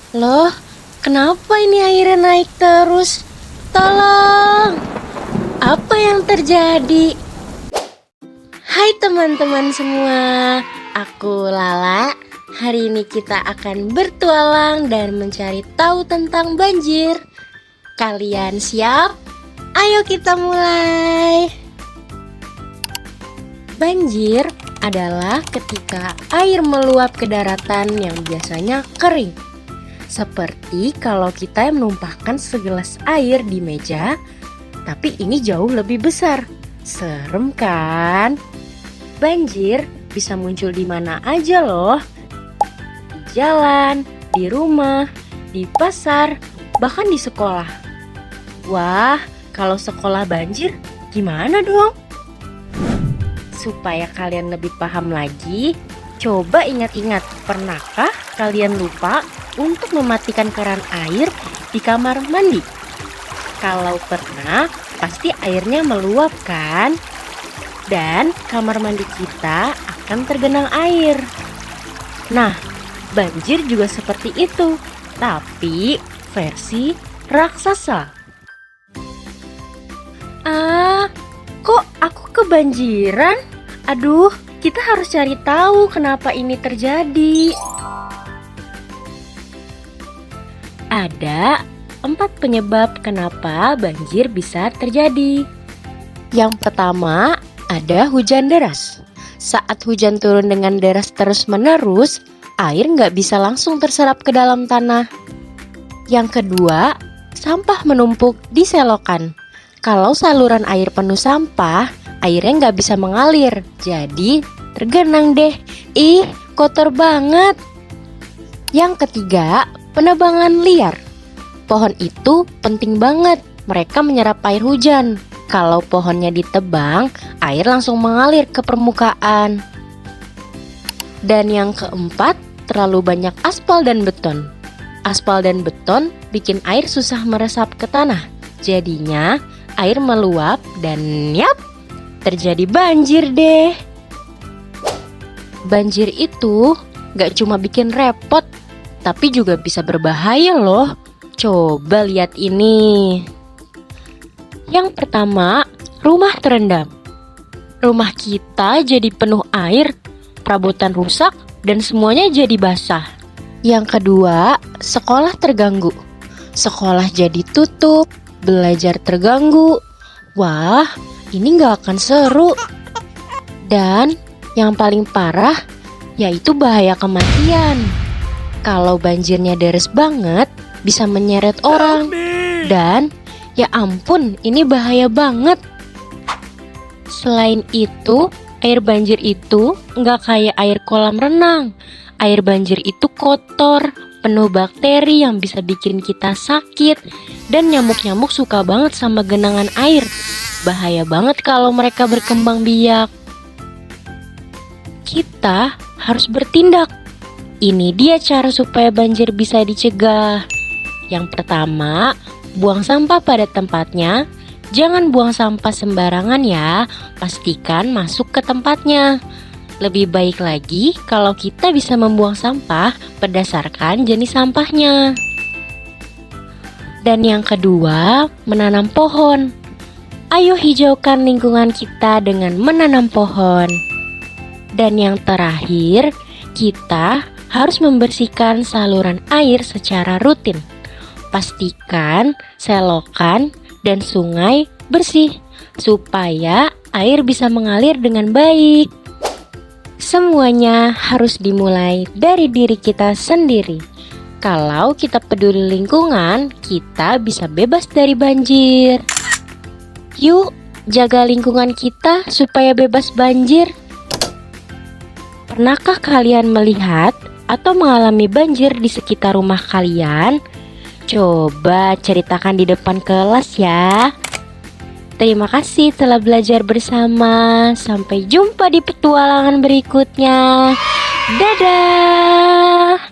Loh, kenapa ini airnya naik terus? Tolong! Apa yang terjadi? Hai teman-teman semua, aku Lala. Hari ini kita akan bertualang dan mencari tahu tentang banjir. Kalian siap? Ayo kita mulai. Banjir adalah ketika air meluap ke daratan yang biasanya kering. Seperti kalau kita menumpahkan segelas air di meja, tapi ini jauh lebih besar. Serem kan? Banjir bisa muncul di mana aja loh. Di jalan, di rumah, di pasar, bahkan di sekolah. Wah, kalau sekolah banjir gimana dong? Supaya kalian lebih paham lagi, coba ingat-ingat, pernahkah kalian lupa untuk mematikan keran air di kamar mandi? Kalau pernah, pasti airnya meluap kan? Dan kamar mandi kita akan tergenang air. Nah, banjir juga seperti itu, tapi versi raksasa. Kok aku kebanjiran? Aduh, kita harus cari tahu kenapa ini terjadi. Ada 4 penyebab kenapa banjir bisa terjadi. Yang pertama, ada hujan deras. Saat hujan turun dengan deras terus-menerus, air nggak bisa langsung terserap ke dalam tanah. Yang kedua, sampah menumpuk di selokan. Kalau saluran air penuh sampah, airnya nggak bisa mengalir, jadi tergenang deh. Ih, kotor banget. Yang ketiga, penebangan liar. Pohon itu penting banget, mereka menyerap air hujan. Kalau pohonnya ditebang, air langsung mengalir ke permukaan. Dan yang keempat, terlalu banyak aspal dan beton. Aspal dan beton bikin air susah meresap ke tanah. Jadinya air meluap dan yap, terjadi banjir deh. Banjir itu gak cuma bikin repot, tapi juga bisa berbahaya loh. Coba lihat ini. Yang pertama, rumah terendam. Rumah kita jadi penuh air, perabotan rusak, dan semuanya jadi basah. Yang kedua, sekolah terganggu. Sekolah jadi tutup, belajar terganggu. Wah, ini gak akan seru. Dan yang paling parah, yaitu bahaya kematian. Kalau banjirnya deres banget, bisa menyeret orang. Dan ya ampun, ini bahaya banget. Selain itu, air banjir itu nggak kayak air kolam renang. Air banjir itu kotor, penuh bakteri yang bisa bikin kita sakit. Dan nyamuk-nyamuk suka banget sama genangan air. Bahaya banget kalau mereka berkembang biak. Kita harus bertindak. Ini dia cara supaya banjir bisa dicegah. Yang pertama, buang sampah pada tempatnya. Jangan buang sampah sembarangan ya. Pastikan masuk ke tempatnya. Lebih baik lagi kalau kita bisa membuang sampah berdasarkan jenis sampahnya. Dan yang kedua, menanam pohon. Ayo hijaukan lingkungan kita dengan menanam pohon. Dan yang terakhir, kita harus membersihkan saluran air secara rutin. Pastikan selokan dan sungai bersih supaya air bisa mengalir dengan baik. Semuanya harus dimulai dari diri kita sendiri. Kalau kita peduli lingkungan, kita bisa bebas dari banjir. Yuk, jaga lingkungan kita supaya bebas banjir. Pernahkah kalian melihat atau mengalami banjir di sekitar rumah kalian? Coba ceritakan di depan kelas ya. Terima kasih telah belajar bersama. Sampai jumpa di petualangan berikutnya. Dadah.